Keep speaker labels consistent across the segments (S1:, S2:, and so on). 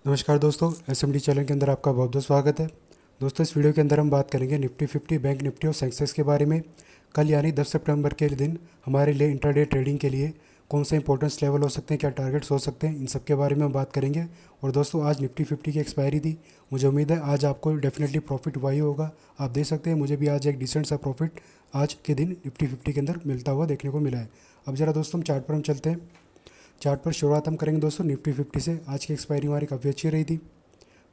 S1: नमस्कार दोस्तों, SMD channel के अंदर आपका बहुत बहुत स्वागत है। दोस्तों, इस वीडियो के अंदर हम बात करेंगे निफ्टी 50, बैंक निफ्टी और सेंसेक्स के बारे में। कल यानी 10 सितंबर के दिन हमारे लिए इंट्राडे ट्रेडिंग के लिए कौन से इंपॉर्टेंस लेवल हो सकते हैं, क्या टारगेट्स हो सकते हैं, इन सब के बारे में हम बात करेंगे। और दोस्तों, आज निफ्टी 50 की एक्सपायरी थी। मुझे उम्मीद है आज आपको डेफिनेटली प्रॉफिट हुआ ही होगा। आप देख सकते हैं मुझे भी आज एक डिसेंट सा प्रॉफिट आज के दिन निफ्टी 50 के अंदर मिलता हुआ देखने को मिला है। अब ज़रा दोस्तों हम चार्ट पर हम चलते हैं। चार्ट पर शुरुआत हम करेंगे दोस्तों निफ्टी 50 से। आज की एक्सपायरी हमारी काफ़ी अच्छी रही थी।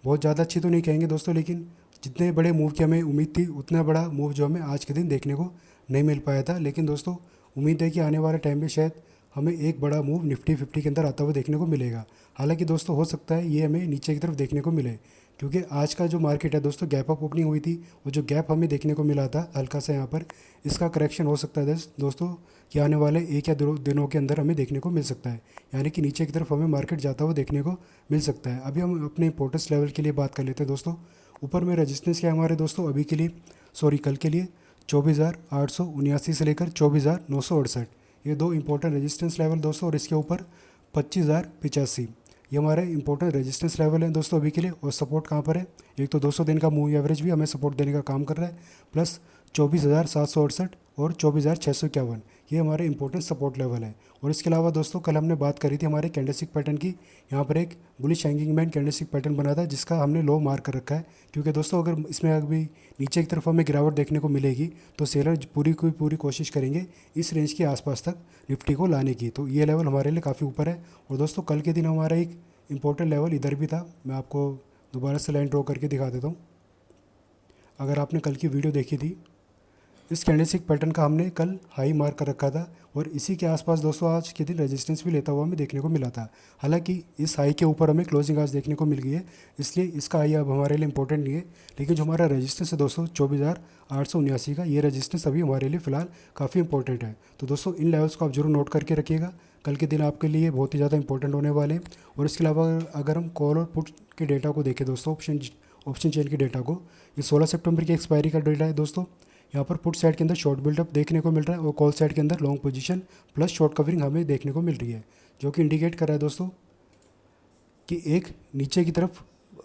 S1: बहुत ज़्यादा अच्छी तो नहीं कहेंगे दोस्तों, लेकिन जितने बड़े मूव की हमें उम्मीद थी उतना बड़ा मूव जो हमें आज के दिन देखने को नहीं मिल पाया था। लेकिन दोस्तों, उम्मीद है कि आने वाले टाइम में शायद हमें एक बड़ा मूव निफ्टी 50 के अंदर आता हुआ देखने को मिलेगा। हालांकि दोस्तों, हो सकता है ये हमें नीचे की तरफ देखने को मिले, क्योंकि आज का जो मार्केट है दोस्तों, गैप अप ओपनिंग हुई थी। वो जो गैप हमें देखने को मिला था हल्का सा यहाँ पर, इसका करेक्शन हो सकता है दोस्तों कि आने वाले एक या दो दिनों के अंदर हमें देखने को मिल सकता है। यानी कि नीचे की तरफ हमें मार्केट जाता हुआ देखने को मिल सकता है। अभी हम अपने इंपॉर्टेंस लेवल के लिए बात कर लेते हैं दोस्तों। ऊपर में रेजिस्टेंस क्या है हमारे दोस्तों अभी के लिए, कल के लिए 24,879 से लेकर 24,968, ये दो इंपॉर्टेंट रेजिस्टेंस लेवल दोस्तों। और इसके ऊपर 25,085, ये हमारे इंपॉर्टेंट रेजिस्टेंस लेवल हैं दोस्तों अभी के लिए। और सपोर्ट कहाँ पर है, एक तो 200 दिन का मूवी एवरेज भी हमें सपोर्ट देने का काम कर रहा है, प्लस 24,768 और 24,651, ये हमारे इंपॉर्टेंट सपोर्ट लेवल है। और इसके अलावा दोस्तों, कल हमने बात करी थी हमारे कैंडलस्टिक पैटर्न की। यहाँ पर एक bullish hanging man candlestick pattern बना था, जिसका हमने लो मार्क कर रखा है। क्योंकि दोस्तों, अगर इसमें अभी नीचे की तरफ हमें गिरावट देखने को मिलेगी तो सेलर पूरी की पूरी कोशिश करेंगे इस रेंज के आसपास तक निफ्टी को लाने की। तो ये लेवल हमारे लिए काफ़ी ऊपर है। और दोस्तों, कल के दिन हमारा एक इंपॉर्टेंट लेवल इधर भी था। मैं आपको दोबारा से लाइन ड्रॉ करके दिखा देता हूँ। अगर आपने कल की वीडियो देखी थी, इस कैंडलस्टिक पैटर्न का हमने कल हाई मार्क कर रखा था। और इसी के आसपास दोस्तों आज के दिन रेजिस्टेंस भी लेता हुआ हमें देखने को मिला था। हालांकि इस हाई के ऊपर हमें क्लोजिंग आज देखने को मिल गई है, इसलिए इसका हाई अब हमारे लिए इंपॉर्टेंट नहीं है। लेकिन जो हमारा रेजिस्टेंस है दोस्तों 24,879 का, ये रेजिस्टेंस अभी हमारे लिए फ़िलहाल काफ़ी इंपॉर्टेंट है। तो दोस्तों, इन लेवल्स को आप जरूर नोट करके रखिएगा, कल के दिन आपके लिए बहुत ही ज़्यादा इंपॉर्टेंट होने वाले हैं। और इसके अलावा अगर हम कॉल और पुट के डेटा को देखें दोस्तों, ऑप्शन चेन के डेटा को, ये 16 सितंबर की एक्सपायरी का डेटा है दोस्तों। यहाँ पर पुट साइड के अंदर शॉर्ट बिल्डअप देखने को मिल रहा है और कॉल साइड के अंदर long position plus short covering हमें देखने को मिल रही है, जो कि इंडिकेट कर रहा है दोस्तों कि एक नीचे की तरफ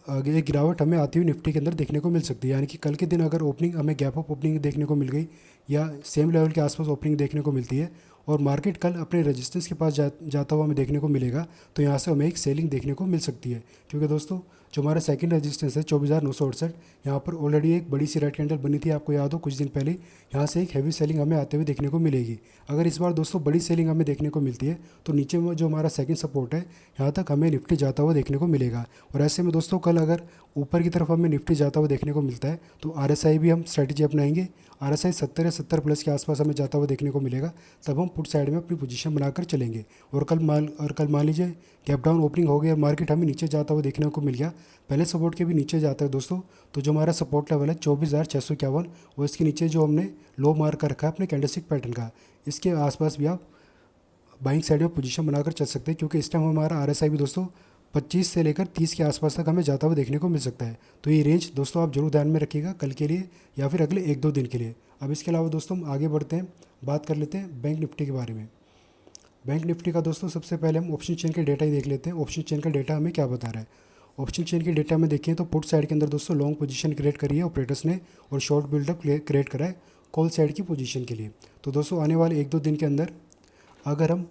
S1: आगे एक गिरावट हमें आती हुई निफ्टी के अंदर देखने को मिल सकती है। यानी कि कल के दिन अगर ओपनिंग हमें गैप अप ओपनिंग देखने को मिल गई या सेम लेवल के आसपास ओपनिंग देखने को मिलती है और मार्केट कल अपने रेजिस्टेंस के पास जाता हुआ हमें देखने को मिलेगा, तो यहाँ से हमें एक सेलिंग देखने को मिल सकती है। क्योंकि दोस्तों, जो हमारा सेकंड रेजिस्टेंस है 24,968, यहाँ पर ऑलरेडी एक बड़ी सी रेड कैंडल बनी थी, आपको याद हो कुछ दिन पहले। यहाँ से एक हैवी सेलिंग हमें आते हुए देखने को मिलेगी। अगर इस बार दोस्तों बड़ी सेलिंग हमें देखने को मिलती है तो नीचे में जो हमारा सेकंड सपोर्ट है, यहाँ तक हमें निफ्टी जाता हुआ देखने को मिलेगा। और ऐसे में दोस्तों, कल अगर ऊपर की तरफ हमें निफ्टी जाता हुआ देखने को मिलता है तो आरएसआई भी हम स्ट्रैटेजी अपनाएंगे। आरएसआई 70 या 70 प्लस के आसपास हमें जाता हुआ देखने को मिलेगा, तब हम पुट साइड में अपनी पोजीशन बनाकर चलेंगे। और कल मान लीजिए गैप डाउन ओपनिंग हो गया और मार्केट हमें नीचे जाता हुआ देखने को मिल गया, पहले सपोर्ट के भी नीचे जाता है दोस्तों, तो जो हमारा सपोर्ट लेवल है 24,651 और इसके नीचे जो हमने लो मार्क कर रखा है अपने कैंडलस्टिक पैटर्न का, इसके आसपास भी आप बाइंग साइड में पोजीशन बनाकर चल सकते हैं। क्योंकि इस टाइम हमारा आरएसआई भी दोस्तों 25 से लेकर 30 के आसपास तक हमें जाता हुआ देखने को मिल सकता है। तो ये रेंज दोस्तों आप जरूर ध्यान में रखिएगा कल के लिए या फिर अगले एक दो दिन के लिए। अब इसके अलावा दोस्तों हम आगे बढ़ते हैं, बात कर लेते हैं बैंक निफ्टी के बारे में। बैंक निफ्टी का दोस्तों सबसे पहले हम ऑप्शन चेन के डेटा ही देख लेते हैं। ऑप्शन चेन का डेटा हमें क्या बता रहा है। ऑप्शन चेन के डेटा में देखें तो पुट साइड के अंदर दोस्तों लॉन्ग पोजीशन क्रिएट करी है ऑपरेटर्स ने और शॉर्ट बिल्डअप क्रिएट करा है कॉल साइड की पोजीशन के लिए। तो दोस्तों, आने वाले एक दो दिन के अंदर अगर हम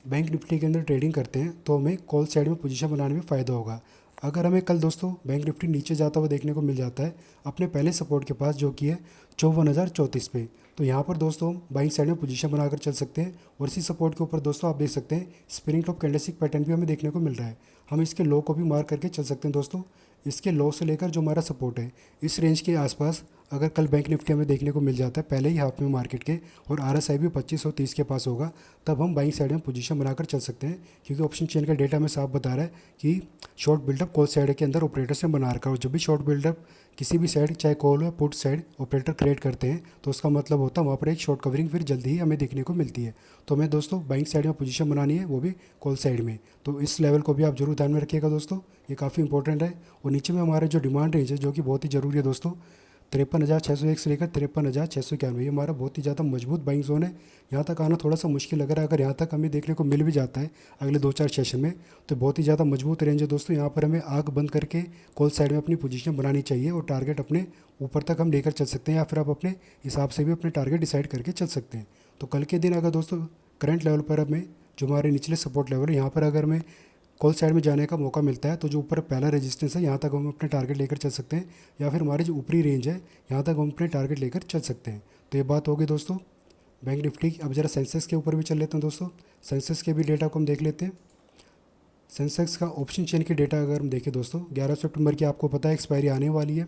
S1: बैंक निफ्टी के अंदर ट्रेडिंग करते हैं तो हमें कॉल साइड में पोजीशन बनाने में फ़ायदा होगा। अगर हमें कल दोस्तों बैंक निफ्टी नीचे जाता हुआ देखने को मिल जाता है अपने पहले सपोर्ट के पास, जो कि है 54,034 पे, तो यहाँ पर दोस्तों हम बाइंग साइड में पोजीशन बनाकर चल सकते हैं। और इसी सपोर्ट के ऊपर दोस्तों आप देख सकते हैं स्पिनिंग टॉप कैंडलस्टिक पैटर्न भी हमें देखने को मिल रहा है। हम इसके लो को भी मार्क करके चल सकते हैं दोस्तों। इसके लो से लेकर जो हमारा सपोर्ट है इस रेंज के आसपास अगर कल बैंक निफ्टी हमें देखने को मिल जाता है पहले ही हाफ में मार्केट के और आरएसआई भी 2530 के पास होगा, तब हम बाइंग साइड में पोजीशन बनाकर चल सकते हैं। क्योंकि ऑप्शन चेन का डेटा में साफ बता रहा है कि शॉर्ट बिल्डअप कॉल साइड के अंदर ऑपरेटर्स ने बना रखा है। और जब भी शॉर्ट बिल्डअप किसी भी साइड चाहे कॉल या पुट साइड ऑपरेटर क्रिएट करते हैं तो उसका मतलब होता है वहाँ पर एक शॉर्ट कवरिंग फिर जल्दी ही हमें देखने को मिलती है। तो हमें दोस्तों बाइंग साइड में पोजीशन बनानी है, वो भी कॉल साइड में। तो इस लेवल को भी आप जरूर ध्यान में रखिएगा दोस्तों, ये काफ़ी इंपॉर्टेंट है। और नीचे में हमारे जो डिमांड रेंज है जो कि बहुत ही ज़रूरी है दोस्तों, 53,601 से लेकर 53,691, ये हमारा बहुत ही ज़्यादा मजबूत बाइंग जोन है। यहाँ तक आना थोड़ा सा मुश्किल लग रहा है। अगर यहाँ तक हमें देखने को मिल भी जाता है अगले 2-4 सेशन में, तो बहुत ही ज़्यादा मजबूत रेंज है दोस्तों। यहाँ पर हमें आँख बंद करके कॉल साइड में अपनी पोजीशन बनानी चाहिए और टारगेट अपने ऊपर तक हम लेकर चल सकते हैं, या फिर आप अपने हिसाब से भी अपने टारगेट डिसाइड करके चल सकते हैं। तो कल के दिन अगर दोस्तों करंट लेवल पर हमें जो हमारे निचले सपोर्ट लेवल है, यहाँ पर अगर हमें कॉल साइड में जाने का मौका मिलता है, तो जो ऊपर पहला रेजिस्टेंस है यहाँ तक हम अपने टारगेट लेकर चल सकते हैं, या फिर हमारी जो ऊपरी रेंज है यहाँ तक हम अपने टारगेट लेकर चल सकते हैं। तो ये बात होगी दोस्तों बैंक निफ्टी की। अब जरा सेंसेक्स के ऊपर भी चल लेते हैं दोस्तों। सेंसेक्स के भी डेटा को हम देख लेते हैं। सेंसेक्स का ऑप्शन चेन की डेटा अगर हम देखें दोस्तों, 11 सितंबर की आपको पता है एक्सपायरी आने वाली है,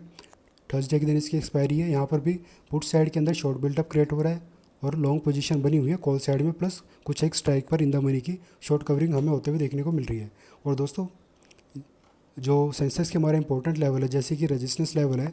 S1: थर्सडे के दिन इसकी एक्सपायरी है। यहाँ पर भी पुट साइड के अंदर शॉर्ट बिल्डअप क्रिएट हो रहा है और लॉन्ग पोजीशन बनी हुई है कॉल साइड में, प्लस कुछ एक स्ट्राइक पर इन द मनी की शॉर्ट कवरिंग हमें होते हुए देखने को मिल रही है। और दोस्तों जो सेंसेक्स के हमारे इंपॉर्टेंट लेवल है, जैसे कि रेजिस्टेंस लेवल है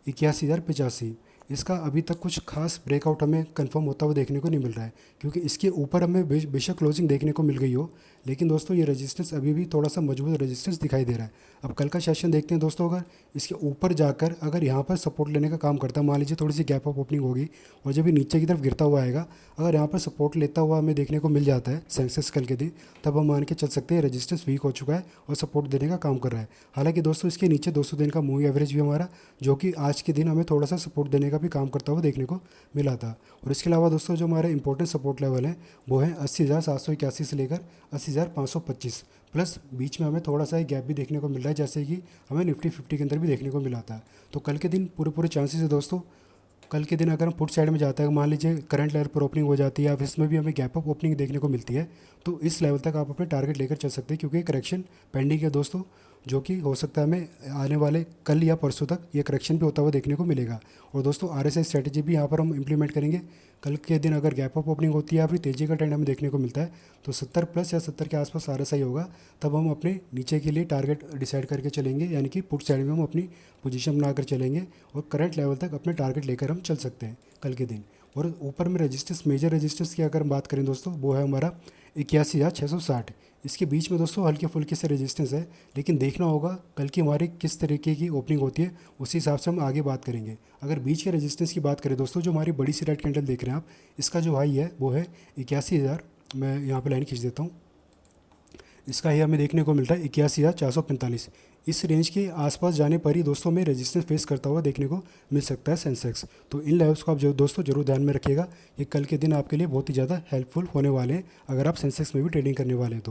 S1: 81,085, इसका अभी तक कुछ खास ब्रेकआउट हमें कंफर्म होता हुआ देखने को नहीं मिल रहा है, क्योंकि इसके ऊपर हमें बेशक क्लोजिंग देखने को मिल गई हो, लेकिन दोस्तों ये रेजिस्टेंस अभी भी थोड़ा सा मजबूत रेजिस्टेंस दिखाई दे रहा है। अब कल का सेशन देखते हैं दोस्तों। अगर इसके ऊपर जाकर अगर यहाँ पर सपोर्ट लेने का काम करता है, मान लीजिए थोड़ी सी गैप अप ओपनिंग होगी और जब ये नीचे की तरफ गिरता हुआ आएगा, अगर यहाँ पर सपोर्ट लेता हुआ हमें देखने को मिल जाता है सेंसेक्स कल के दिन, तब हम मान के चल सकते हैं रेजिस्टेंस वीक हो चुका है और सपोर्ट देने का काम कर रहा है। हालांकि दोस्तों इसके नीचे 200 दिन का मूवी एवरेज भी हमारा, जो कि आज के दिन हमें थोड़ा सा सपोर्ट देने का भी काम करता हुआ देखने को मिला था। और इसके अलावा दोस्तों जो हमारे इंपॉर्टेंट सपोर्ट लेवल हैं वो है 80,781 से लेकर 80,525, प्लस बीच में हमें थोड़ा सा गैप भी देखने को मिल रहा है, जैसे कि हमें निफ्टी 50 के अंदर भी देखने को मिला था। तो कल के दिन पूरे चांसेस है दोस्तों। कल के दिन अगर हम पुट साइड में जाता है, मान लीजिए करंट लेवल पर ओपनिंग हो जाती है या फिर इसमें भी हमें गैप अप ओपनिंग देखने को मिलती है, तो इस लेवल तक आप अपने टारगेट लेकर चल सकते हैं, क्योंकि करेक्शन पेंडिंग है दोस्तों, जो कि हो सकता है हमें आने वाले कल या परसों तक ये करेक्शन भी होता हुआ देखने को मिलेगा। और दोस्तों RSI स्ट्रेटेजी भी यहाँ पर हम इंप्लीमेंट करेंगे। कल के दिन अगर गैप अप ओपनिंग होती है या फिर तेज़ी का ट्रेंड हमें देखने को मिलता है, तो 70 प्लस या 70 के आसपास RSI होगा, तब हम अपने नीचे के लिए टारगेट डिसाइड करके चलेंगे, यानी कि पुट साइड में हम अपनी पोजीशन बनाकर चलेंगे और करंट लेवल तक अपने टारगेट लेकर हम चल सकते हैं कल के दिन। और ऊपर में रेजिस्टेंस, मेजर रेजिस्टेंस की अगर हम बात करें दोस्तों, वो है हमारा 81,660। इसके बीच में दोस्तों हल्के फुल्के से रेजिस्टेंस है, लेकिन देखना होगा कल की हमारी किस तरीके की ओपनिंग होती है, उसी हिसाब से हम आगे बात करेंगे। अगर बीच के रेजिस्टेंस की बात करें दोस्तों, जो हमारी बड़ी सी रेड कैंडल देख रहे हैं आप, इसका जो हाई है वो है 81,000, मैं यहाँ पर लाइन खींच देता हूँ। इसका ही हमें देखने को मिलता है 81,445। इस रेंज के आसपास जाने पर ही दोस्तों में रेजिस्टेंस फेस करता हुआ देखने को मिल सकता है सेंसेक्स। तो इन लेवल्स को आप जो दोस्तों जरूर ध्यान में रखिएगा, ये कल के दिन आपके लिए बहुत ही ज़्यादा हेल्पफुल होने वाले हैं अगर आप सेंसेक्स में भी ट्रेडिंग करने वाले हैं।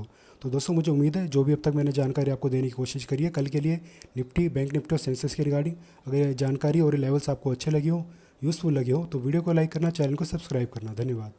S1: तो दोस्तों मुझे उम्मीद है जो भी अब तक मैंने जानकारी आपको देने की कोशिश करी है कल के लिए निफ्टी, बैंक निफ्टी और सेंसेक्स के रिगार्डिंग, अगर ये जानकारी और लेवल्स आपको अच्छे लगे हो, यूज़फुल लगे हो, तो वीडियो को लाइक करना, चैनल को सब्सक्राइब करना। धन्यवाद।